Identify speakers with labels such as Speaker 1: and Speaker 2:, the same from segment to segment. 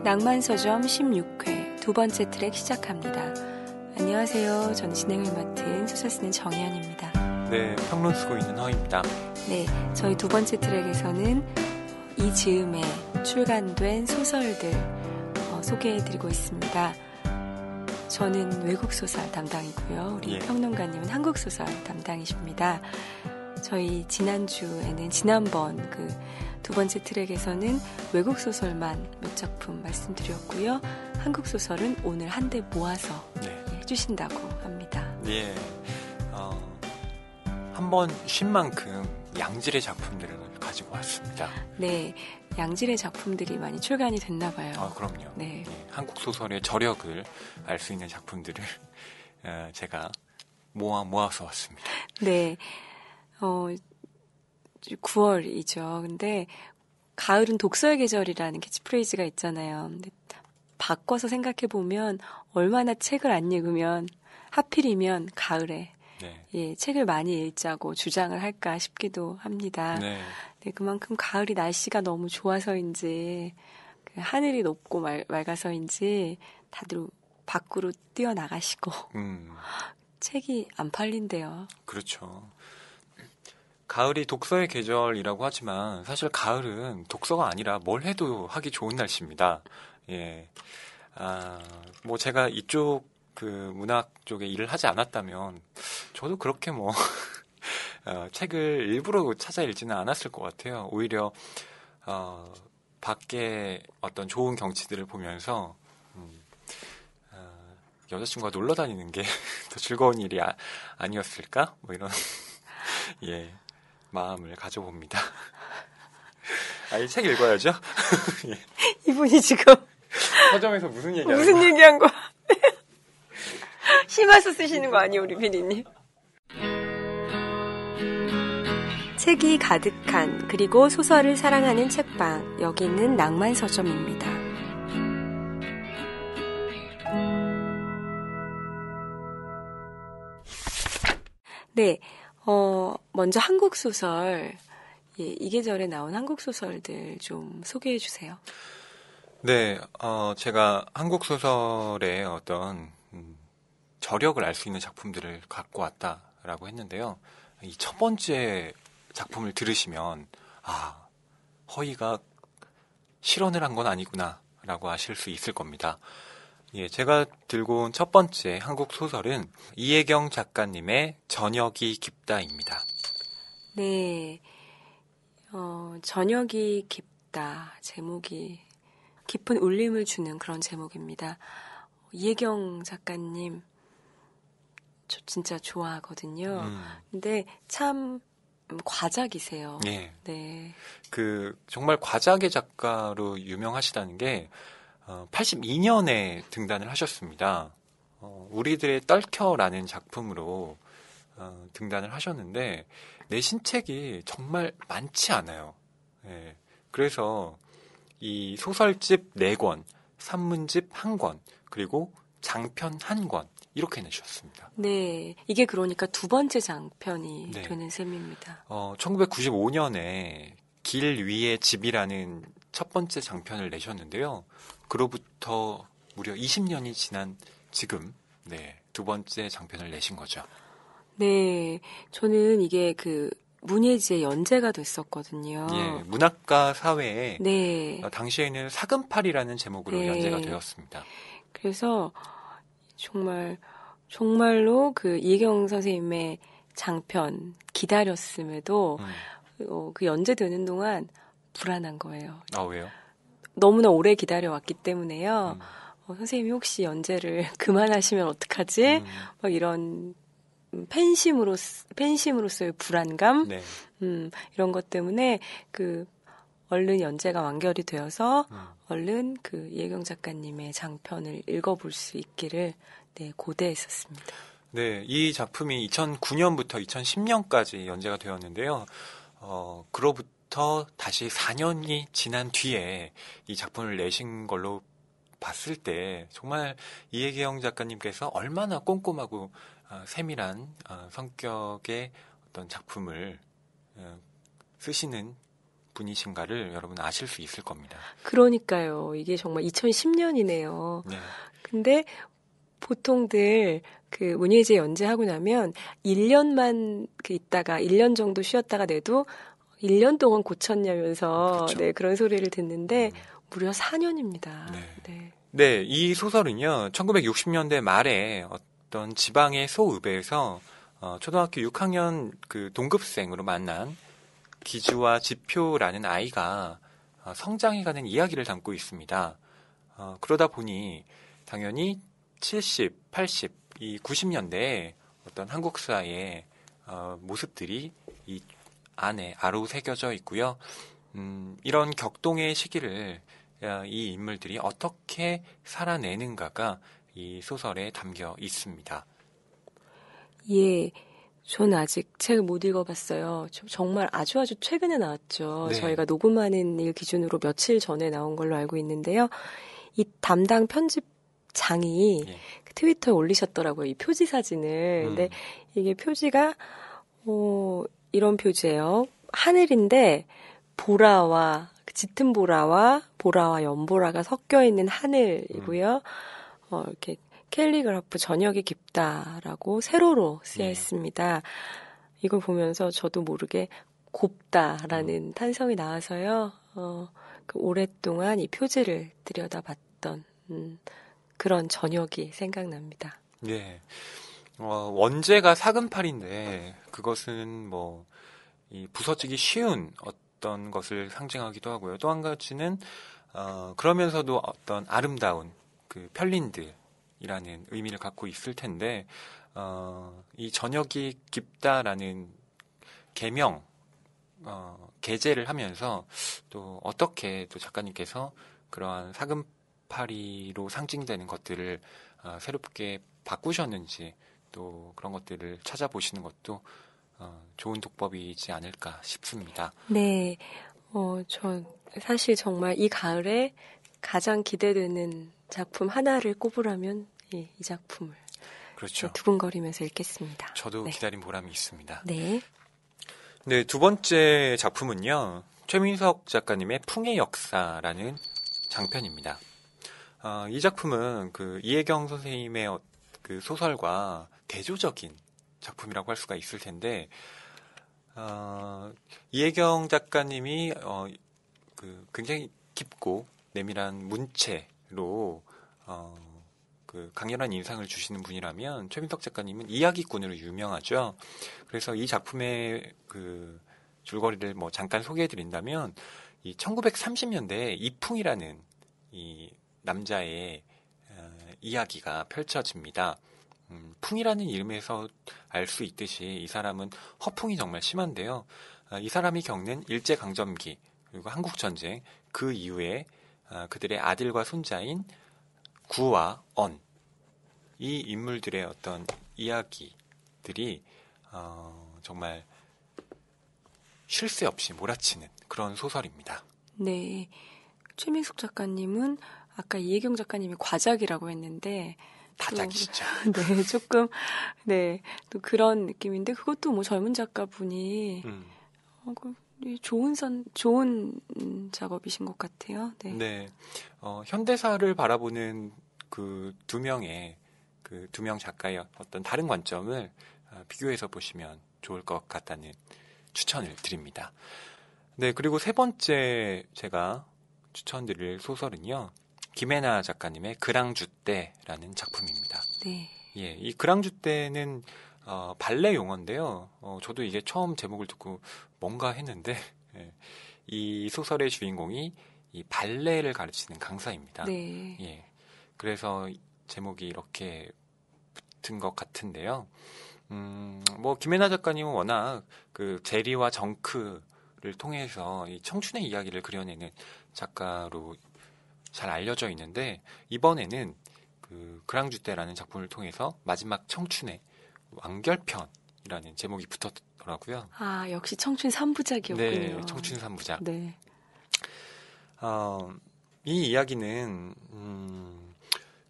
Speaker 1: 낭만서점 16회 두 번째 트랙 시작합니다. 안녕하세요. 저는 진행을 맡은 소설 쓰는 정희연입니다.
Speaker 2: 네, 평론 쓰고 있는 허입니다.
Speaker 1: 네, 저희 두 번째 트랙에서는 이 즈음에 출간된 소설들 소개해드리고 있습니다. 저는 외국소설 담당이고요. 우리 평론가님은 한국소설 담당이십니다. 저희 지난번 두 번째 트랙에서는 외국소설만 몇 작품 말씀드렸고요. 한국소설은 오늘 한데 모아서 해주신다고 합니다.
Speaker 2: 예, 한번 쉰 만큼 양질의 작품들을 가지고 왔습니다.
Speaker 1: 네, 양질의 작품들이 많이 출간이 됐나 봐요.
Speaker 2: 그럼요.
Speaker 1: 네.
Speaker 2: 예, 한국 소설의 저력을 알 수 있는 작품들을 제가 모아서 왔습니다.
Speaker 1: 네, 9월이죠. 근데 가을은 독서의 계절이라는 캐치프레이즈가 있잖아요. 근데 바꿔서 생각해 보면 얼마나 책을 안 읽으면 하필이면 가을에 책을 많이 읽자고 주장을 할까 싶기도 합니다.
Speaker 2: 네,
Speaker 1: 그만큼 가을이 날씨가 너무 좋아서인지 하늘이 높고 맑아서인지 다들 밖으로 뛰어나가시고 책이 안 팔린대요.
Speaker 2: 그렇죠. 가을이 독서의 계절이라고 하지만 사실 가을은 독서가 아니라 뭘 해도 하기 좋은 날씨입니다. 예, 뭐 제가 이쪽 문학 쪽에 일을 하지 않았다면 저도 그렇게 책을 일부러 찾아 읽지는 않았을 것 같아요. 오히려 밖에 어떤 좋은 경치들을 보면서 여자친구가 놀러 다니는 게 더 즐거운 일이 아니었을까? 뭐 이런 마음을 가져봅니다. 이 책 읽어야죠. 예.
Speaker 1: 이분이 지금
Speaker 2: 서점에서 무슨
Speaker 1: 얘기한 거야? 심화서 쓰시는 거 아니에요, 우리 피디님? 책이 가득한 그리고 소설을 사랑하는 책방, 여기는 낭만서점입니다. 네, 먼저 한국소설, 이 계절에 나온 한국소설들 좀 소개해 주세요.
Speaker 2: 네, 제가 한국소설의 어떤 저력을 알 수 있는 작품들을 갖고 왔다라고 했는데요. 이 첫 번째 작품을 들으시면 허이가 실언을 한 건 아니구나 라고 아실 수 있을 겁니다. 예, 제가 들고 온 첫 번째 한국 소설은 이혜경 작가님의 저녁이 깊다입니다.
Speaker 1: 네, 저녁이 깊다 제목이 깊은 울림을 주는 그런 제목입니다. 이혜경 작가님 저 진짜 좋아하거든요. 근데 참 과작이세요.
Speaker 2: 예.
Speaker 1: 네.
Speaker 2: 정말 과작의 작가로 유명하시다는 게 82년에 등단을 하셨습니다. 우리들의 떨켜라는 작품으로 등단을 하셨는데 내신 책이 정말 많지 않아요. 예. 그래서 이 소설집 4권, 산문집 1권, 그리고 장편 1권 이렇게 내셨습니다.
Speaker 1: 네, 이게 그러니까 두 번째 장편이 되는 셈입니다.
Speaker 2: 1995년에 길 위의 집이라는 첫 번째 장편을 내셨는데요. 그로부터 무려 20년이 지난 지금 두 번째 장편을 내신 거죠.
Speaker 1: 네, 저는 이게 문예지에 연재가 됐었거든요.
Speaker 2: 예, 문학과 사회에 당시에는 사금팔이라는 제목으로 연재가 되었습니다.
Speaker 1: 그래서 정말로 이혜경 선생님의 장편 기다렸음에도 연재되는 동안 불안한 거예요.
Speaker 2: 왜요?
Speaker 1: 너무나 오래 기다려왔기 때문에요. 선생님이 혹시 연재를 그만하시면 어떡하지? 막 이런 팬심으로서의 불안감, 이런 것 때문에 얼른 연재가 완결이 되어서 얼른 이혜경 작가님의 장편을 읽어볼 수 있기를 고대했었습니다.
Speaker 2: 네, 이 작품이 2009년부터 2010년까지 연재가 되었는데요. 그로부터 다시 4년이 지난 뒤에 이 작품을 내신 걸로 봤을 때 정말 이혜경 작가님께서 얼마나 꼼꼼하고 성격의 어떤 작품을 쓰시는 분이신가를 여러분 아실 수 있을 겁니다.
Speaker 1: 그러니까요. 이게 정말 2010년이네요.
Speaker 2: 네.
Speaker 1: 근데 보통들 그 문예제 연재하고 나면 1년만 있다가 1년 정도 쉬었다가 내도 1년 동안 고쳤냐면서
Speaker 2: 그렇죠.
Speaker 1: 네, 그런 소리를 듣는데 무려 4년입니다.
Speaker 2: 네.
Speaker 1: 네.
Speaker 2: 네, 이 소설은요, 1960년대 말에 어떤 지방의 소읍에서 초등학교 6학년 그 동급생으로 만난 기주와 지표라는 아이가 성장해가는 이야기를 담고 있습니다. 그러다 보니 당연히 70, 80, 이 90년대에 어떤 한국 사회의 모습들이 이 안에 아로 새겨져 있고요. 이런 격동의 시기를 이 인물들이 어떻게 살아내는가가 이 소설에 담겨 있습니다.
Speaker 1: 예. 저는 아직 책을 못 읽어봤어요. 정말 아주 최근에 나왔죠.
Speaker 2: 네.
Speaker 1: 저희가 녹음하는 일 기준으로 며칠 전에 나온 걸로 알고 있는데요. 이 담당 편집장이
Speaker 2: 예.
Speaker 1: 트위터에 올리셨더라고요. 이 표지 사진을. 근데 이게 표지가 이런 표지예요. 하늘인데 보라와 짙은 보라와 연보라가 섞여 있는 하늘이고요. 이렇게 캘리그라프 저녁이 깊다라고 세로로 쓰여 있습니다. 이걸 보면서 저도 모르게 곱다라는 탄성이 나와서요. 그 오랫동안 이 표지를 들여다봤던 그런 저녁이 생각납니다.
Speaker 2: 네. 원제가 사근팔인데 그것은 뭐 이 부서지기 쉬운 어떤 것을 상징하기도 하고요. 또 한 가지는 그러면서도 어떤 아름다운 그 편린들이라는 의미를 갖고 있을 텐데 이 저녁이 깊다라는 계명 게재를 하면서 또 어떻게 또 작가님께서 그러한 사금파리로 상징되는 것들을 새롭게 바꾸셨는지 또 그런 것들을 찾아보시는 것도 좋은 독법이지 않을까 싶습니다.
Speaker 1: 네, 전 사실 정말 이 가을에 가장 기대되는 작품 하나를 꼽으라면 이 작품을
Speaker 2: 그렇죠.
Speaker 1: 두근거리면서 읽겠습니다.
Speaker 2: 저도
Speaker 1: 네.
Speaker 2: 기다린 보람이 있습니다.
Speaker 1: 네.
Speaker 2: 네, 두 번째 작품은요. 최민석 작가님의 풍의 역사라는 장편입니다. 이 작품은 그 이혜경 선생님의 그 소설과 대조적인 작품이라고 할 수가 있을 텐데 이혜경 작가님이 그 굉장히 깊고 내밀한 문체로 그 강렬한 인상을 주시는 분이라면 최민석 작가님은 이야기꾼으로 유명하죠. 그래서 이 작품의 그 줄거리를 뭐 잠깐 소개해드린다면 이 1930년대에 이풍이라는 이 남자의 이야기가 펼쳐집니다. 풍이라는 이름에서 알 수 있듯이 이 사람은 허풍이 정말 심한데요. 이 사람이 겪는 일제강점기 그리고 한국전쟁 그 이후에 그들의 아들과 손자인 구와 언 이 인물들의 어떤 이야기들이 정말 쉴 새 없이 몰아치는 그런 소설입니다.
Speaker 1: 네. 최민숙 작가님은 아까 이혜경 작가님이 과작이라고 했는데
Speaker 2: 다작이시죠.
Speaker 1: 네, 조금 네, 또 그런 느낌인데 그것도 뭐 젊은 작가분이 좋은 작업이신 것 같아요. 네.
Speaker 2: 네. 현대사를 바라보는 그 두 명 작가의 어떤 다른 관점을 비교해서 보시면 좋을 것 같다는 추천을 드립니다. 네, 그리고 세 번째 제가 추천드릴 소설은요. 김혜나 작가님의 그랑주떼라는 작품입니다.
Speaker 1: 네.
Speaker 2: 예, 이 그랑주떼는 발레 용어인데요. 저도 이게 처음 제목을 듣고 뭔가 했는데 이 소설의 주인공이 이 발레를 가르치는 강사입니다.
Speaker 1: 네.
Speaker 2: 예, 그래서 제목이 이렇게 붙은 것 같은데요. 뭐 김혜나 작가님은 워낙 그 제리와 정크를 통해서 이 청춘의 이야기를 그려내는 작가로 잘 알려져 있는데 이번에는 그 그랑주떼라는 작품을 통해서 마지막 청춘의 완결편이라는 제목이 붙었더라고요.
Speaker 1: 아, 역시 청춘 3부작이었군요.
Speaker 2: 네, 청춘 3부작.
Speaker 1: 네.
Speaker 2: 이 이야기는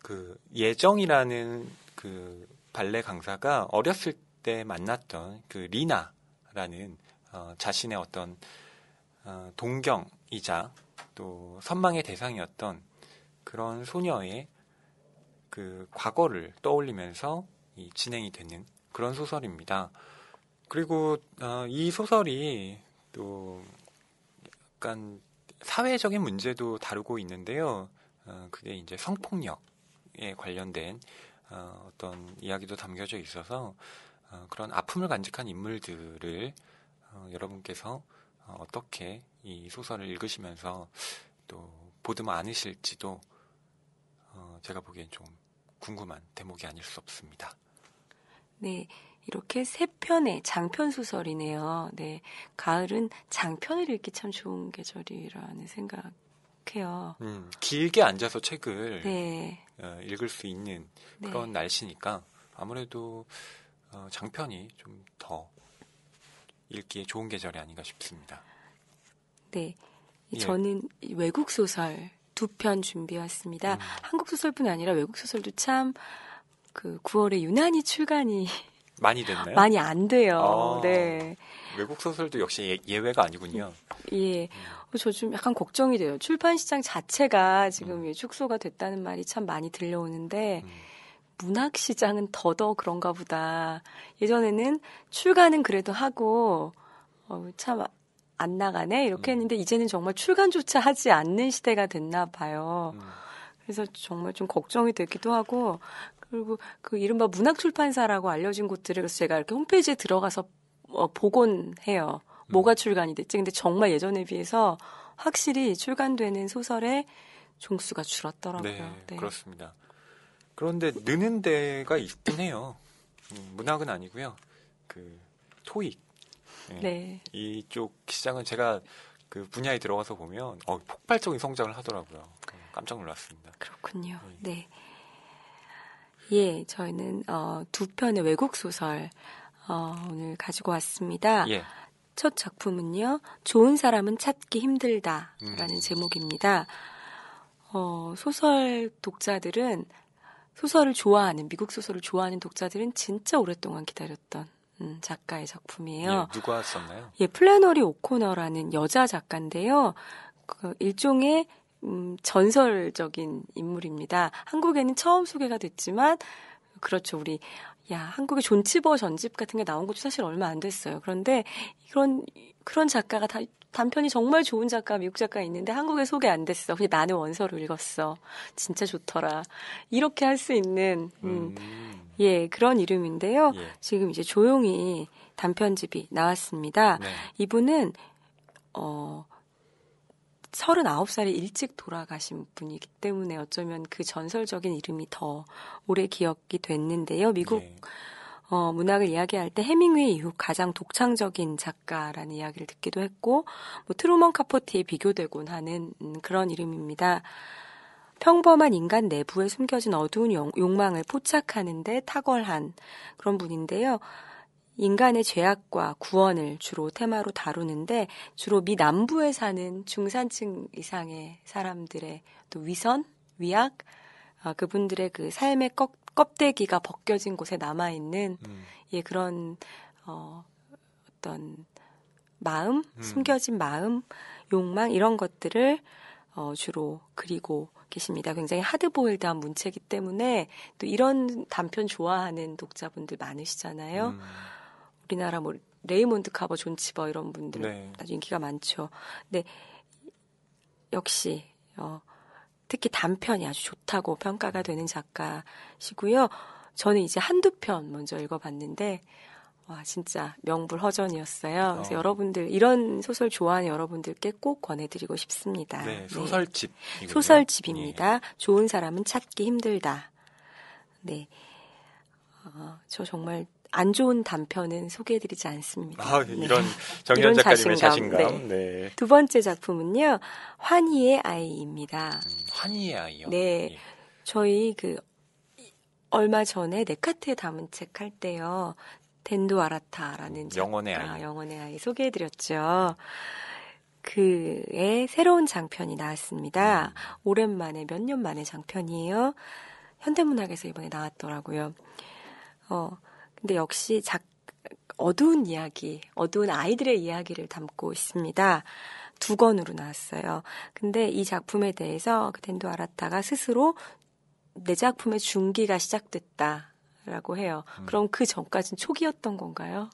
Speaker 2: 그 예정이라는 그 발레 강사가 어렸을 때 만났던 그 리나라는 자신의 어떤 동경이자 또 선망의 대상이었던 그런 소녀의 그 과거를 떠올리면서 진행이 되는 그런 소설입니다. 그리고 이 소설이 또 약간 사회적인 문제도 다루고 있는데요. 그게 이제 성폭력에 관련된 어떤 이야기도 담겨져 있어서 그런 아픔을 간직한 인물들을 여러분께서 어떻게 이 소설을 읽으시면서 또 보듬어 안으실지도 제가 보기엔 좀 궁금한 대목이 아닐 수 없습니다.
Speaker 1: 네, 이렇게 3편의 장편 소설이네요. 네, 가을은 장편을 읽기 참 좋은 계절이라는 생각해요.
Speaker 2: 길게 앉아서 책을
Speaker 1: 네,
Speaker 2: 읽을 수 있는 그런
Speaker 1: 네.
Speaker 2: 날씨니까 아무래도 장편이 좀 더 읽기에 좋은 계절이 아닌가 싶습니다.
Speaker 1: 네.
Speaker 2: 예.
Speaker 1: 저는 외국 소설 2편 준비해왔습니다. 한국 소설뿐 아니라 외국 소설도 참 그 9월에 유난히 출간이
Speaker 2: 많이 됐나요?
Speaker 1: 많이 안 돼요.
Speaker 2: 아,
Speaker 1: 네.
Speaker 2: 외국 소설도 역시 예외가 아니군요.
Speaker 1: 예. 저 좀 약간 걱정이 돼요. 출판 시장 자체가 지금 축소가 됐다는 말이 참 많이 들려오는데 문학 시장은 더더 그런가 보다. 예전에는 출간은 그래도 하고 참 안 나가네 이렇게 했는데 이제는 정말 출간조차 하지 않는 시대가 됐나 봐요. 그래서 정말 좀 걱정이 되기도 하고 그리고 그 이른바 문학 출판사라고 알려진 곳들을 그래서 제가 이렇게 홈페이지에 들어가서 보곤 해요. 뭐가 출간이 됐지? 근데 정말 예전에 비해서 확실히 출간되는 소설의 종수가 줄었더라고요.
Speaker 2: 네,
Speaker 1: 네.
Speaker 2: 그렇습니다. 그런데 느는 데가 있긴 해요. 문학은 아니고요. 그 토익.
Speaker 1: 네.
Speaker 2: 이쪽 시장은 제가 그 분야에 들어가서 보면 폭발적인 성장을 하더라고요. 깜짝 놀랐습니다.
Speaker 1: 그렇군요. 네. 예, 저희는 2편의 외국 소설 오늘 가지고 왔습니다.
Speaker 2: 예.
Speaker 1: 첫 작품은요, 좋은 사람은 찾기 힘들다라는 제목입니다. 소설 독자들은 소설을 좋아하는 미국 소설을 좋아하는 독자들은 진짜 오랫동안 기다렸던 작가의 작품이에요.
Speaker 2: 예, 누가 썼나요?
Speaker 1: 예, 플래너리 오코너라는 여자 작가인데요. 그 일종의 전설적인 인물입니다. 한국에는 처음 소개가 됐지만 그렇죠. 우리 한국의 존 치버 전집 같은 게 나온 것도 사실 얼마 안 됐어요. 그런데 그런 작가가 단편이 정말 좋은 작가, 미국 작가 있는데 한국에 소개 안 됐어. 근데 나는 원서를 읽었어. 진짜 좋더라. 이렇게 할 수 있는 예, 그런 이름인데요.
Speaker 2: 예.
Speaker 1: 지금 이제 조용히 단편집이 나왔습니다.
Speaker 2: 네.
Speaker 1: 이분은 39살에 일찍 돌아가신 분이기 때문에 어쩌면 그 전설적인 이름이 더 오래 기억이 됐는데요. 미국
Speaker 2: 예.
Speaker 1: 문학을 이야기할 때 해밍웨이 이후 가장 독창적인 작가라는 이야기를 듣기도 했고 뭐 트루먼 카포티에 비교되곤 하는 그런 이름입니다. 평범한 인간 내부에 숨겨진 어두운 욕망을 포착하는데 탁월한 그런 분인데요. 인간의 죄악과 구원을 주로 테마로 다루는데 주로 미 남부에 사는 중산층 이상의 사람들의 또 위선, 위악, 그분들의 그 삶의 껍데기가 벗겨진 곳에 남아있는 예, 그런 어떤 마음, 숨겨진 마음, 욕망 이런 것들을 주로 그리고 계십니다. 굉장히 하드보일드한 문체이기 때문에 또 이런 단편 좋아하는 독자분들 많으시잖아요. 우리나라 뭐 레이몬드 카버, 존 치버 이런 분들
Speaker 2: 네.
Speaker 1: 아주 인기가 많죠. 근데 역시 특히 단편이 아주 좋다고 평가가 되는 작가시고요. 저는 이제 한두 편 먼저 읽어봤는데 와 진짜 명불허전이었어요. 그래서 여러분들 이런 소설 좋아하는 여러분들께 꼭 권해드리고 싶습니다.
Speaker 2: 네, 소설집.
Speaker 1: 소설집입니다. 좋은 사람은 찾기 힘들다. 네, 저 정말 안 좋은 단편은 소개해드리지 않습니다.
Speaker 2: 이런
Speaker 1: 네.
Speaker 2: 정연
Speaker 1: 이런
Speaker 2: 작가님의
Speaker 1: 자신감.
Speaker 2: 자신감. 네.
Speaker 1: 두 번째 작품은요, 환희의 아이입니다.
Speaker 2: 환희의 아이요.
Speaker 1: 네,
Speaker 2: 예.
Speaker 1: 저희 얼마 전에 네카트에 담은 책 할 때요, 덴도 아라타라는
Speaker 2: 영혼의 아이.
Speaker 1: 영혼의 아이 소개해드렸죠. 그의 새로운 장편이 나왔습니다. 오랜만에 몇 년 만에 장편이에요. 현대문학에서 이번에 나왔더라고요. 근데 역시 어두운 이야기, 어두운 아이들의 이야기를 담고 있습니다. 두 권으로 나왔어요. 근데 이 작품에 대해서 그 덴도 아라타가 스스로 내 작품의 중기가 시작됐다라고 해요. 그럼 그 전까지는 초기였던 건가요?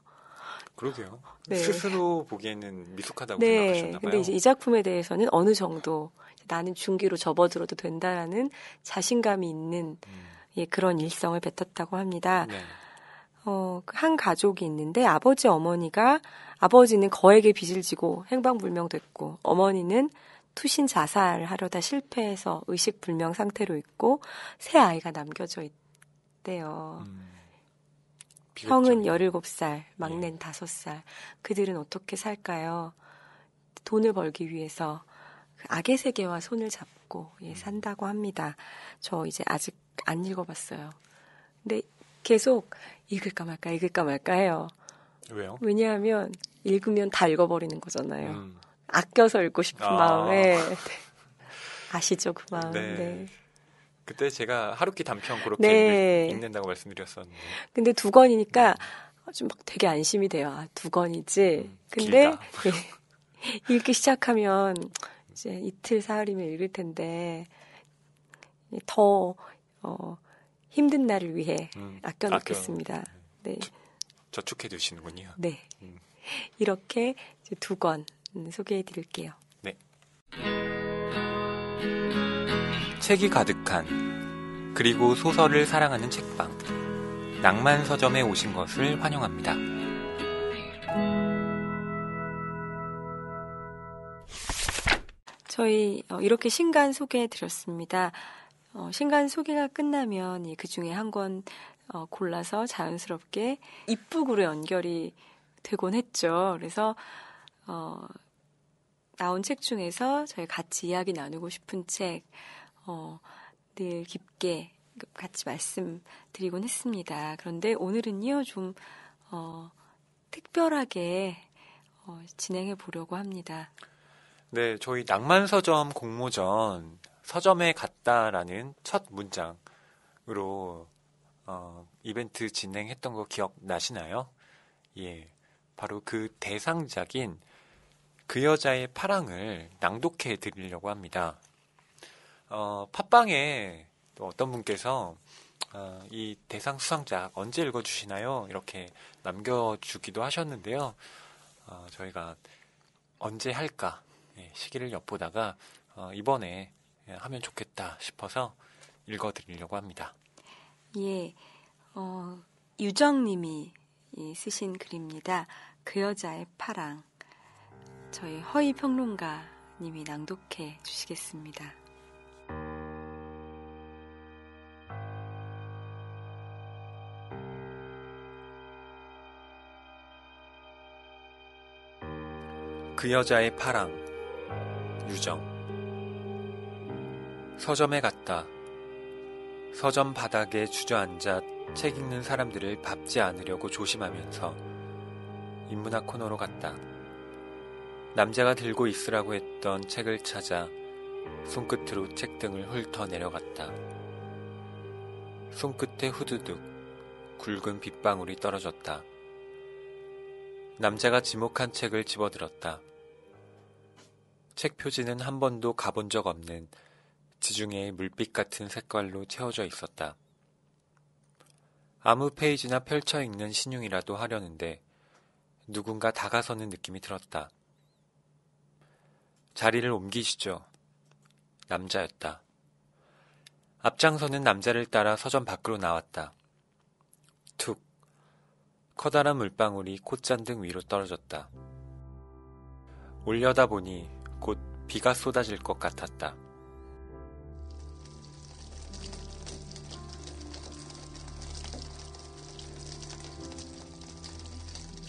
Speaker 2: 그러게요.
Speaker 1: 네.
Speaker 2: 스스로 보기에는 미숙하다고
Speaker 1: 네.
Speaker 2: 생각하셨나 봐요.
Speaker 1: 근데 이제 이 작품에 대해서는 어느 정도 나는 중기로 접어들어도 된다라는 자신감이 있는 예, 그런 일성을 뱉었다고 합니다.
Speaker 2: 네.
Speaker 1: 한 가족이 있는데 아버지는 거액의 빚을 지고 행방불명됐고 어머니는 투신 자살하려다 실패해서 의식불명 상태로 있고 세 아이가 남겨져 있대요. 형은 17살, 막내는 5살. 그들은 어떻게 살까요? 돈을 벌기 위해서 그 악의 세계와 손을 잡고 산다고 합니다. 저 이제 아직 안 읽어봤어요. 근데 계속 읽을까 말까 해요.
Speaker 2: 왜요?
Speaker 1: 왜냐하면 읽으면 다 읽어버리는 거잖아요. 아껴서 읽고 싶은 마음에. 네. 아시죠, 그 마음.
Speaker 2: 네.
Speaker 1: 네.
Speaker 2: 그때 제가 하루키 단편 그렇게
Speaker 1: 네.
Speaker 2: 읽는다고 말씀드렸었는데.
Speaker 1: 근데 두 권이니까 좀 막 되게 안심이 돼요. 아, 두 권이지. 근데 읽기 시작하면 이제 이틀 사흘이면 읽을 텐데 더 힘든 날을 위해 아껴놓겠습니다. 네.
Speaker 2: 저축해 두시는군요.
Speaker 1: 네. 이렇게 이제 두 권 소개해 드릴게요.
Speaker 2: 네. 책이 가득한 그리고 소설을 사랑하는 책방 낭만 서점에 오신 것을 환영합니다.
Speaker 1: 저희 이렇게 신간 소개해 드렸습니다. 신간 소개가 끝나면 그 중에 한 권 골라서 자연스럽게 입북으로 연결이 되곤 했죠. 그래서 나온 책 중에서 저희 같이 이야기 나누고 싶은 책 늘 깊게 같이 말씀드리곤 했습니다. 그런데 오늘은요 좀 특별하게 진행해 보려고 합니다.
Speaker 2: 네, 저희 낭만서점 공모전 서점에 갔다라는 첫 문장으로 이벤트 진행했던 거 기억나시나요? 예, 바로 그 대상작인 그 여자의 파랑을 낭독해 드리려고 합니다. 팟빵에 또 어떤 분께서 이 대상 수상작 언제 읽어주시나요? 이렇게 남겨주기도 하셨는데요. 저희가 언제 할까 시기를 엿보다가 이번에 하면 좋겠다 싶어서 읽어드리려고 합니다.
Speaker 1: 예, 유정님이 쓰신 글입니다. 그 여자의 파랑. 저희 허희 평론가님이 낭독해 주시겠습니다.
Speaker 2: 그 여자의 파랑 유정. 서점에 갔다. 서점 바닥에 주저앉아 책 읽는 사람들을 밟지 않으려고 조심하면서 인문학 코너로 갔다. 남자가 들고 있으라고 했던 책을 찾아 손끝으로 책등을 훑어 내려갔다. 손끝에 후두둑 굵은 빗방울이 떨어졌다. 남자가 지목한 책을 집어들었다. 책 표지는 한 번도 가본 적 없는 지중해의 물빛 같은 색깔로 채워져 있었다. 아무 페이지나 펼쳐 읽는 신용이라도 하려는데 누군가 다가서는 느낌이 들었다. 자리를 옮기시죠. 남자였다. 앞장서는 남자를 따라 서점 밖으로 나왔다. 툭. 커다란 물방울이 콧잔등 위로 떨어졌다. 올려다보니 곧 비가 쏟아질 것 같았다.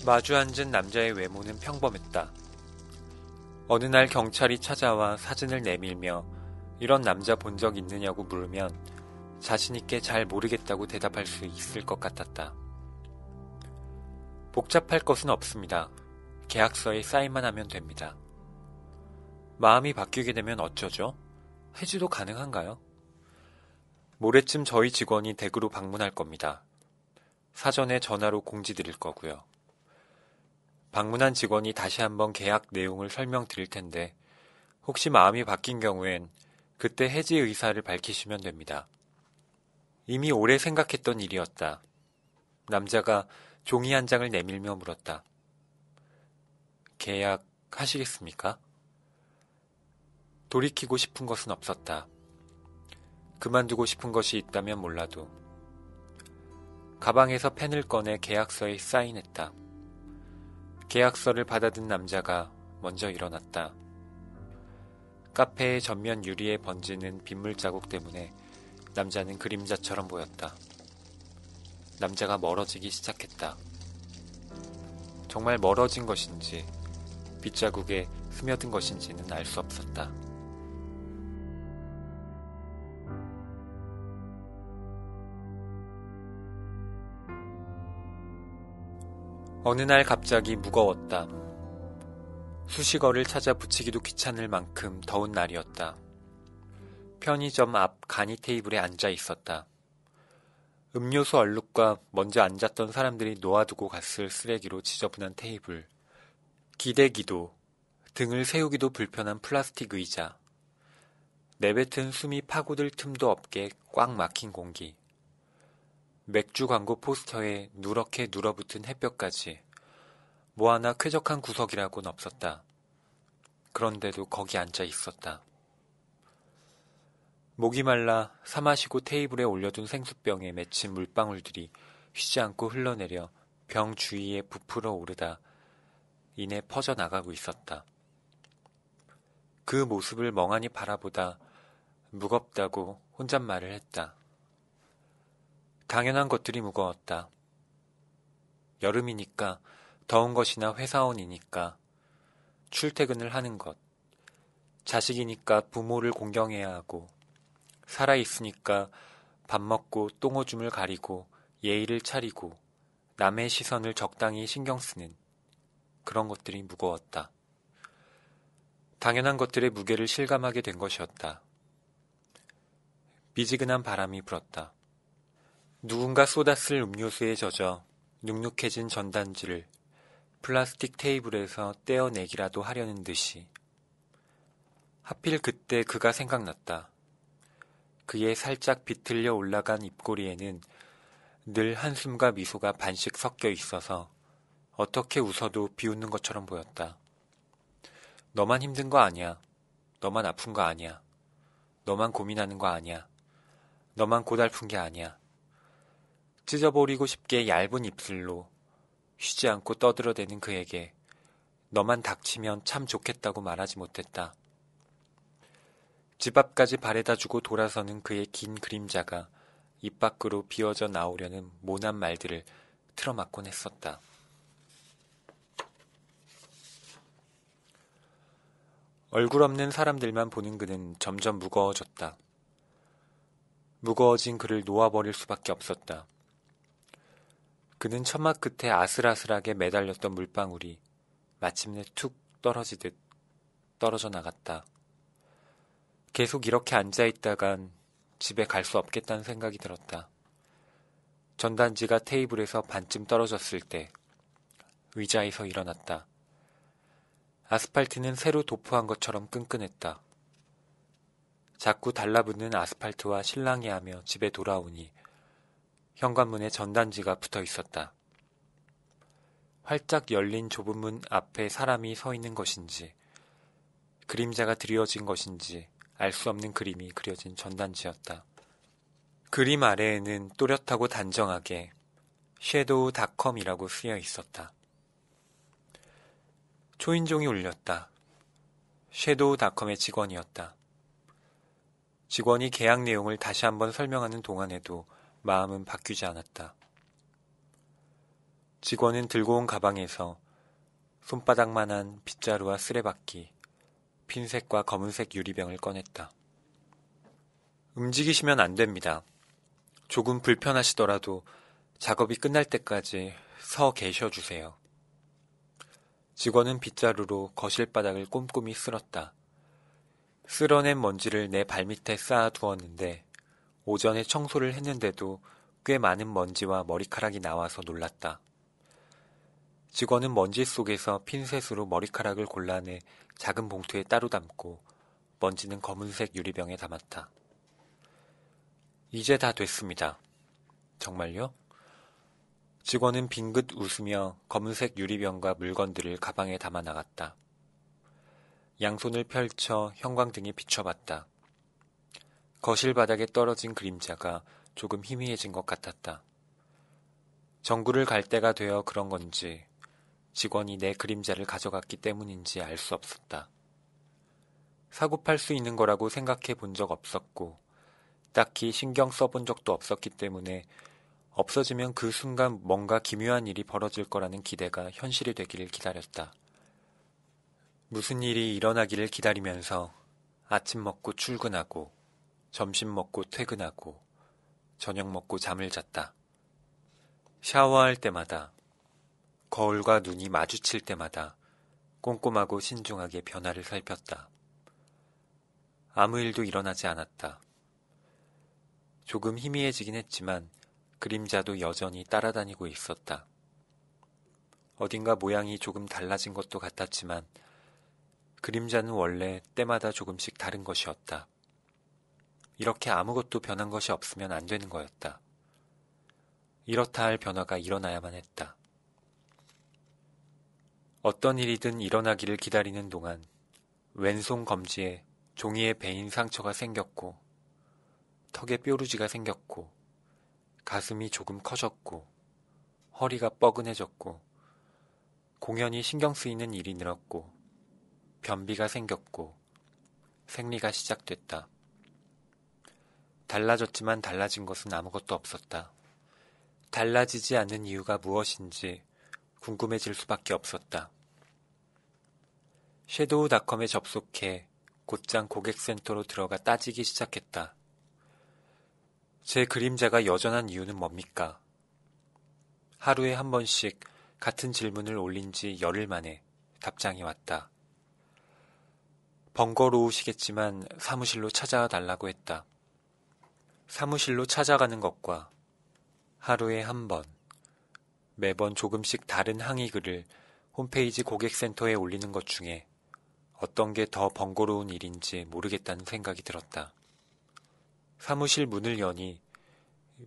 Speaker 2: 마주 앉은 남자의 외모는 평범했다. 어느 날 경찰이 찾아와 사진을 내밀며 이런 남자 본 적 있느냐고 물으면 자신있게 잘 모르겠다고 대답할 수 있을 것 같았다. 복잡할 것은 없습니다. 계약서에 사인만 하면 됩니다. 마음이 바뀌게 되면 어쩌죠? 해지도 가능한가요? 모레쯤 저희 직원이 댁으로 방문할 겁니다. 사전에 전화로 공지 드릴 거고요. 방문한 직원이 다시 한번 계약 내용을 설명드릴 텐데 혹시 마음이 바뀐 경우엔 그때 해지 의사를 밝히시면 됩니다. 이미 오래 생각했던 일이었다. 남자가 종이 한 장을 내밀며 물었다. 계약하시겠습니까? 돌이키고 싶은 것은 없었다. 그만두고 싶은 것이 있다면 몰라도. 가방에서 펜을 꺼내 계약서에 사인했다. 계약서를 받아든 남자가 먼저 일어났다. 카페의 전면 유리에 번지는 빗물 자국 때문에 남자는 그림자처럼 보였다. 남자가 멀어지기 시작했다. 정말 멀어진 것인지 빗자국에 스며든 것인지는 알 수 없었다. 어느 날 갑자기 무거웠다. 수식어를 찾아 붙이기도 귀찮을 만큼 더운 날이었다. 편의점 앞 간이 테이블에 앉아 있었다. 음료수 얼룩과 먼저 앉았던 사람들이 놓아두고 갔을 쓰레기로 지저분한 테이블, 기대기도, 등을 세우기도 불편한 플라스틱 의자, 내뱉은 숨이 파고들 틈도 없게 꽉 막힌 공기, 맥주 광고 포스터에 누렇게 눌어붙은 햇볕까지 뭐 하나 쾌적한 구석이라고는 없었다. 그런데도 거기 앉아 있었다. 목이 말라 사 마시고 테이블에 올려둔 생수병에 맺힌 물방울들이 쉬지 않고 흘러내려 병 주위에 부풀어 오르다 이내 퍼져나가고 있었다. 그 모습을 멍하니 바라보다 무겁다고 혼잣말을 했다. 당연한 것들이 무거웠다. 여름이니까, 더운 것이나 회사원이니까, 출퇴근을 하는 것, 자식이니까 부모를 공경해야 하고, 살아있으니까 밥 먹고 똥오줌을 가리고 예의를 차리고 남의 시선을 적당히 신경 쓰는 그런 것들이 무거웠다. 당연한 것들의 무게를 실감하게 된 것이었다. 미지근한 바람이 불었다. 누군가 쏟았을 음료수에 젖어 눅눅해진 전단지를 플라스틱 테이블에서 떼어내기라도 하려는 듯이. 하필 그때 그가 생각났다. 그의 살짝 비틀려 올라간 입꼬리에는 늘 한숨과 미소가 반씩 섞여 있어서 어떻게 웃어도 비웃는 것처럼 보였다. 너만 힘든 거 아니야. 너만 아픈 거 아니야. 너만 고민하는 거 아니야. 너만 고달픈 게 아니야. 찢어버리고 싶게 얇은 입술로 쉬지 않고 떠들어대는 그에게 너만 닥치면 참 좋겠다고 말하지 못했다. 집 앞까지 바래다주고 돌아서는 그의 긴 그림자가 입 밖으로 비어져 나오려는 모난 말들을 틀어막곤 했었다. 얼굴 없는 사람들만 보는 그는 점점 무거워졌다. 무거워진 그를 놓아버릴 수밖에 없었다. 그는 처막 끝에 아슬아슬하게 매달렸던 물방울이 마침내 툭 떨어지듯 떨어져 나갔다. 계속 이렇게 앉아있다간 집에 갈 수 없겠다는 생각이 들었다. 전단지가 테이블에서 반쯤 떨어졌을 때 의자에서 일어났다. 아스팔트는 새로 도포한 것처럼 끈끈했다. 자꾸 달라붙는 아스팔트와 실랑이하며 집에 돌아오니 현관문에 전단지가 붙어 있었다. 활짝 열린 좁은 문 앞에 사람이 서 있는 것인지 그림자가 드리워진 것인지 알 수 없는 그림이 그려진 전단지였다. 그림 아래에는 또렷하고 단정하게 shadow.com이라고 쓰여 있었다. 초인종이 울렸다. shadow.com의 직원이었다. 직원이 계약 내용을 다시 한번 설명하는 동안에도 마음은 바뀌지 않았다. 직원은 들고 온 가방에서 손바닥만한 빗자루와 쓰레받기, 핀셋과 검은색 유리병을 꺼냈다. 움직이시면 안 됩니다. 조금 불편하시더라도 작업이 끝날 때까지 서 계셔주세요. 직원은 빗자루로 거실 바닥을 꼼꼼히 쓸었다. 쓸어낸 먼지를 내 발밑에 쌓아두었는데 오전에 청소를 했는데도 꽤 많은 먼지와 머리카락이 나와서 놀랐다. 직원은 먼지 속에서 핀셋으로 머리카락을 골라내 작은 봉투에 따로 담고 먼지는 검은색 유리병에 담았다. 이제 다 됐습니다. 정말요? 직원은 빙긋 웃으며 검은색 유리병과 물건들을 가방에 담아 나갔다. 양손을 펼쳐 형광등에 비춰봤다. 거실 바닥에 떨어진 그림자가 조금 희미해진 것 같았다. 정구를 갈 때가 되어 그런 건지 직원이 내 그림자를 가져갔기 때문인지 알 수 없었다. 사고 팔 수 있는 거라고 생각해 본 적 없었고 딱히 신경 써본 적도 없었기 때문에 없어지면 그 순간 뭔가 기묘한 일이 벌어질 거라는 기대가 현실이 되기를 기다렸다. 무슨 일이 일어나기를 기다리면서 아침 먹고 출근하고 점심 먹고 퇴근하고 저녁 먹고 잠을 잤다. 샤워할 때마다 거울과 눈이 마주칠 때마다 꼼꼼하고 신중하게 변화를 살폈다. 아무 일도 일어나지 않았다. 조금 희미해지긴 했지만 그림자도 여전히 따라다니고 있었다. 어딘가 모양이 조금 달라진 것도 같았지만 그림자는 원래 때마다 조금씩 다른 것이었다. 이렇게 아무것도 변한 것이 없으면 안 되는 거였다. 이렇다 할 변화가 일어나야만 했다. 어떤 일이든 일어나기를 기다리는 동안 왼손 검지에 종이에 베인 상처가 생겼고 턱에 뾰루지가 생겼고 가슴이 조금 커졌고 허리가 뻐근해졌고 공연히 신경 쓰이는 일이 늘었고 변비가 생겼고 생리가 시작됐다. 달라졌지만 달라진 것은 아무것도 없었다. 달라지지 않는 이유가 무엇인지 궁금해질 수밖에 없었다. 섀도우닷컴에 접속해 곧장 고객센터로 들어가 따지기 시작했다. 제 그림자가 여전한 이유는 뭡니까? 하루에 한 번씩 같은 질문을 올린 지 열흘 만에 답장이 왔다. 번거로우시겠지만 사무실로 찾아와 달라고 했다. 사무실로 찾아가는 것과 하루에 한 번, 매번 조금씩 다른 항의글을 홈페이지 고객센터에 올리는 것 중에 어떤 게 더 번거로운 일인지 모르겠다는 생각이 들었다. 사무실 문을 여니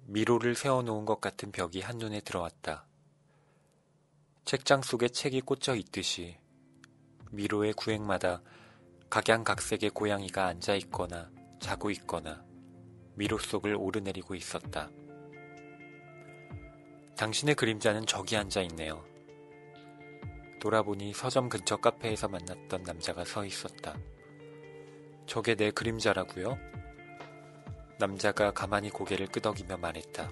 Speaker 2: 미로를 세워놓은 것 같은 벽이 한눈에 들어왔다. 책장 속에 책이 꽂혀 있듯이 미로의 구획마다 각양각색의 고양이가 앉아있거나 자고 있거나 미로 속을 오르내리고 있었다. 당신의 그림자는 저기 앉아있네요. 돌아보니 서점 근처 카페에서 만났던 남자가 서 있었다. 저게 내 그림자라고요? 남자가 가만히 고개를 끄덕이며 말했다.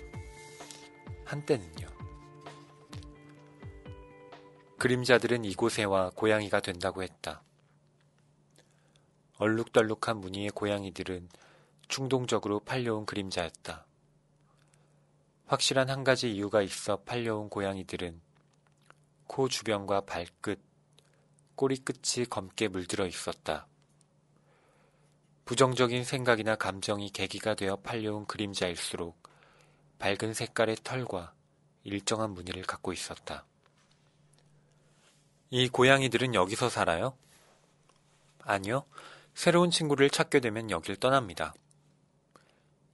Speaker 2: 한때는요. 그림자들은 이곳에 와 고양이가 된다고 했다. 얼룩덜룩한 무늬의 고양이들은 충동적으로 팔려온 그림자였다. 확실한 한 가지 이유가 있어 팔려온 고양이들은 코 주변과 발끝, 꼬리 끝이 검게 물들어 있었다. 부정적인 생각이나 감정이 계기가 되어 팔려온 그림자일수록 밝은 색깔의 털과 일정한 무늬를 갖고 있었다. 이 고양이들은 여기서 살아요? 아니요. 새로운 친구를 찾게 되면 여길 떠납니다.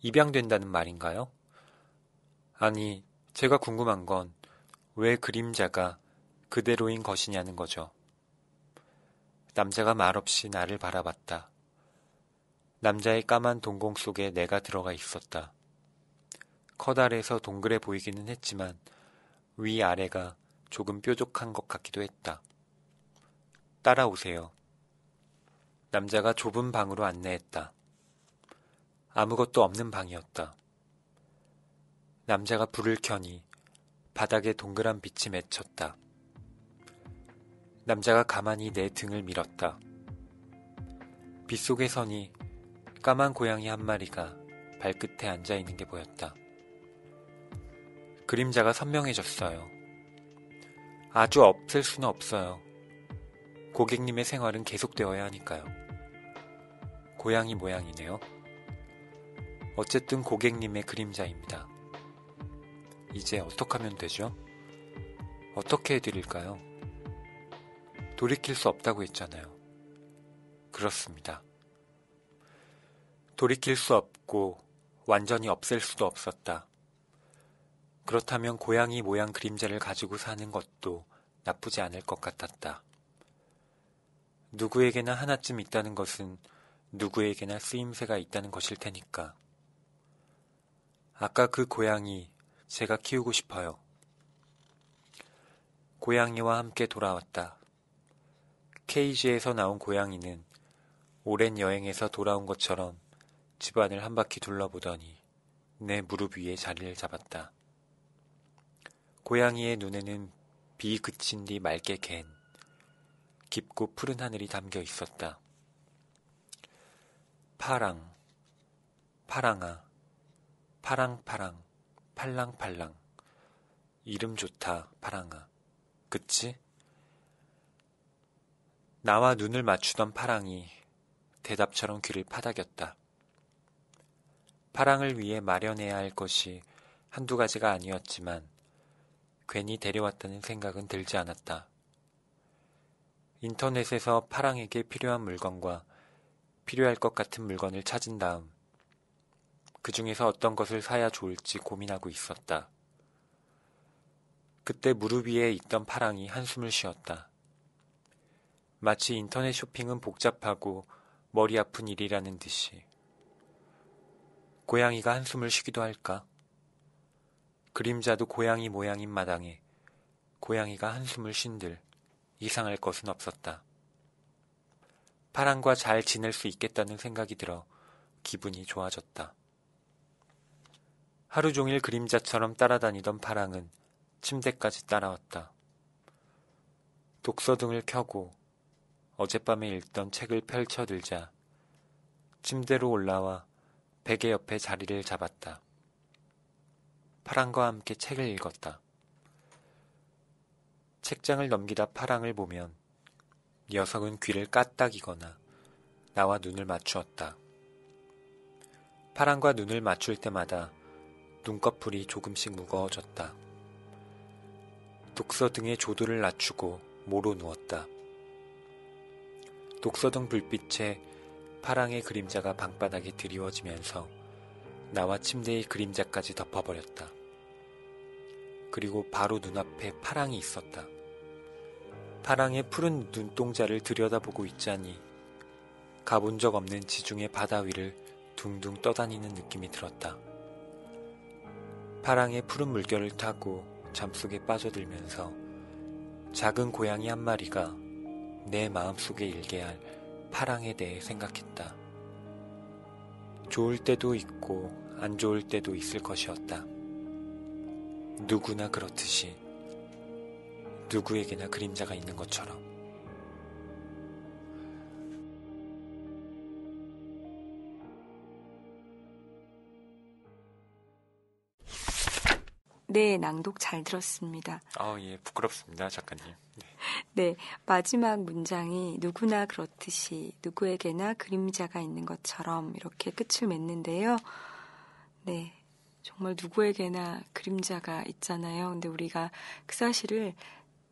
Speaker 2: 입양된다는 말인가요? 아니, 제가 궁금한 건 왜 그림자가 그대로인 것이냐는 거죠. 남자가 말없이 나를 바라봤다. 남자의 까만 동공 속에 내가 들어가 있었다. 커다래서 동그래 보이기는 했지만 위아래가 조금 뾰족한 것 같기도 했다. 따라오세요. 남자가 좁은 방으로 안내했다. 아무것도 없는 방이었다. 남자가 불을 켜니 바닥에 동그란 빛이 맺혔다. 남자가 가만히 내 등을 밀었다. 빗속에 서니 까만 고양이 한 마리가 발끝에 앉아있는 게 보였다. 그림자가 선명해졌어요. 아주 없을 수는 없어요. 고객님의 생활은 계속되어야 하니까요. 고양이 모양이네요. 어쨌든 고객님의 그림자입니다. 이제 어떡하면 되죠? 어떻게 해드릴까요? 돌이킬 수 없다고 했잖아요. 그렇습니다. 돌이킬 수 없고 완전히 없앨 수도 없었다. 그렇다면 고양이 모양 그림자를 가지고 사는 것도 나쁘지 않을 것 같았다. 누구에게나 하나쯤 있다는 것은 누구에게나 쓰임새가 있다는 것일 테니까. 아까 그 고양이 제가 키우고 싶어요. 고양이와 함께 돌아왔다. 케이지에서 나온 고양이는 오랜 여행에서 돌아온 것처럼 집안을 한 바퀴 둘러보더니 내 무릎 위에 자리를 잡았다. 고양이의 눈에는 비 그친 뒤 맑게 갠 깊고 푸른 하늘이 담겨 있었다. 파랑, 파랑아, 파랑파랑, 팔랑팔랑. 이름 좋다, 파랑아. 그치? 나와 눈을 맞추던 파랑이 대답처럼 귀를 파닥였다. 파랑을 위해 마련해야 할 것이 한두 가지가 아니었지만 괜히 데려왔다는 생각은 들지 않았다. 인터넷에서 파랑에게 필요한 물건과 필요할 것 같은 물건을 찾은 다음 그 중에서 어떤 것을 사야 좋을지 고민하고 있었다. 그때 무릎 위에 있던 파랑이 한숨을 쉬었다. 마치 인터넷 쇼핑은 복잡하고 머리 아픈 일이라는 듯이. 고양이가 한숨을 쉬기도 할까? 그림자도 고양이 모양인 마당에 고양이가 한숨을 쉰들 이상할 것은 없었다. 파랑과 잘 지낼 수 있겠다는 생각이 들어 기분이 좋아졌다. 하루 종일 그림자처럼 따라다니던 파랑은 침대까지 따라왔다. 독서등을 켜고 어젯밤에 읽던 책을 펼쳐들자 침대로 올라와 베개 옆에 자리를 잡았다. 파랑과 함께 책을 읽었다. 책장을 넘기다 파랑을 보면 녀석은 귀를 까딱이거나 나와 눈을 맞추었다. 파랑과 눈을 맞출 때마다 눈꺼풀이 조금씩 무거워졌다. 독서등의 조도를 낮추고 모로 누웠다. 독서등 불빛에 파랑의 그림자가 방바닥에 드리워지면서 나와 침대의 그림자까지 덮어버렸다. 그리고 바로 눈앞에 파랑이 있었다. 파랑의 푸른 눈동자를 들여다보고 있자니 가본 적 없는 지중해 바다 위를 둥둥 떠다니는 느낌이 들었다. 파랑의 푸른 물결을 타고 잠속에 빠져들면서 작은 고양이 한 마리가 내 마음속에 일게 할 파랑에 대해 생각했다. 좋을 때도 있고 안 좋을 때도 있을 것이었다. 누구나 그렇듯이 누구에게나 그림자가 있는 것처럼.
Speaker 1: 네, 낭독 잘 들었습니다.
Speaker 2: 예, 부끄럽습니다, 작가님.
Speaker 1: 네, 마지막 문장이 누구나 그렇듯이 누구에게나 그림자가 있는 것처럼 이렇게 끝을 맺는데요. 네, 정말 누구에게나 그림자가 있잖아요. 근데 우리가 그 사실을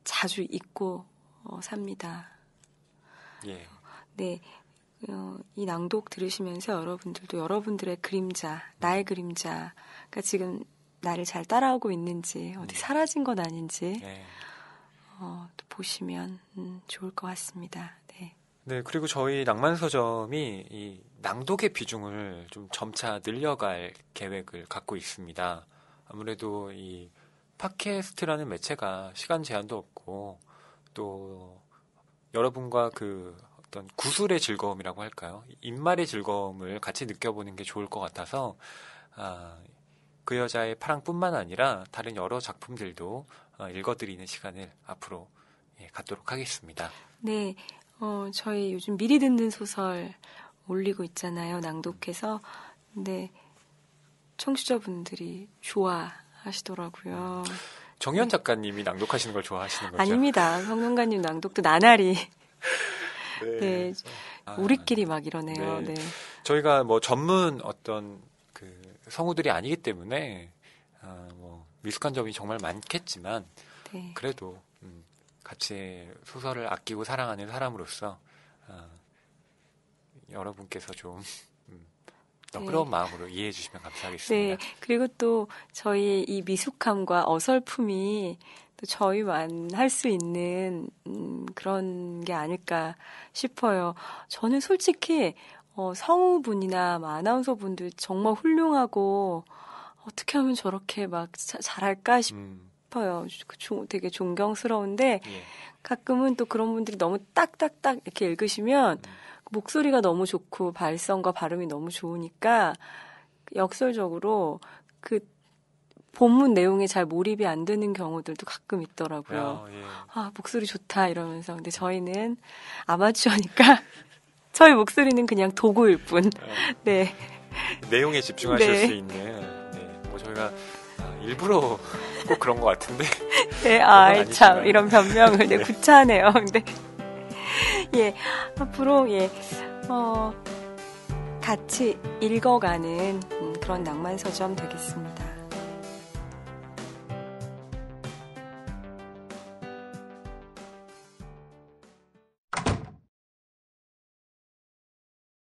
Speaker 1: 자주 잊고 삽니다.
Speaker 2: 예.
Speaker 1: 네, 이 낭독 들으시면서 여러분들도 여러분들의 그림자, 나의 그림자가 지금 나를 잘 따라오고 있는지 어디 사라진 건 아닌지 또 보시면 좋을 것 같습니다. 네.
Speaker 2: 네, 그리고 저희 낭만서점이 이 낭독의 비중을 좀 점차 늘려갈 계획을 갖고 있습니다. 아무래도 이 팟캐스트라는 매체가 시간 제한도 없고 또 여러분과 그 어떤 구술의 즐거움이라고 할까요? 입말의 즐거움을 같이 느껴보는 게 좋을 것 같아서 그 여자의 파랑뿐만 아니라 다른 여러 작품들도 읽어드리는 시간을 앞으로 갖도록 하겠습니다.
Speaker 1: 네, 저희 요즘 미리 듣는 소설 올리고 있잖아요. 낭독해서. 근데 청취자분들이 좋아하시더라고요.
Speaker 2: 정현 작가님이 낭독하시는 걸 좋아하시는 거죠?
Speaker 1: 아닙니다. 성경가님 낭독도 나날이.
Speaker 2: 네.
Speaker 1: 네, 우리끼리 막 이러네요.
Speaker 2: 네.
Speaker 1: 네.
Speaker 2: 저희가 뭐 전문 어떤 그 성우들이 아니기 때문에 뭐 미숙한 점이 정말 많겠지만
Speaker 1: 네.
Speaker 2: 그래도 같이 소설을 아끼고 사랑하는 사람으로서 여러분께서 좀 너그러운 마음으로 이해해 주시면 감사하겠습니다.
Speaker 1: 네, 그리고 또 저희 이 미숙함과 어설픔이 또 저희만 할 수 있는 그런 게 아닐까 싶어요. 저는 솔직히 성우분이나 아나운서분들 정말 훌륭하고 어떻게 하면 저렇게 막 잘할까 싶어요. 되게 존경스러운데
Speaker 2: 예.
Speaker 1: 가끔은 또 그런 분들이 너무 딱딱딱 이렇게 읽으시면 목소리가 너무 좋고 발성과 발음이 너무 좋으니까 역설적으로 그 본문 내용에 잘 몰입이 안 되는 경우들도 가끔 있더라고요.
Speaker 2: 예.
Speaker 1: 아, 목소리 좋다 이러면서. 근데 저희는 아마추어니까 저희 목소리는 그냥 도구일 뿐. 네.
Speaker 2: 내용에 집중하실
Speaker 1: 네.
Speaker 2: 수 있는 뭐 저희가 일부러 꼭 그런 것 같은데.
Speaker 1: 네,
Speaker 2: 아니지만.
Speaker 1: 참 이런 변명을 네, 구차하네요. 근데 예, 앞으로 같이 읽어가는 그런 낭만 서점 되겠습니다.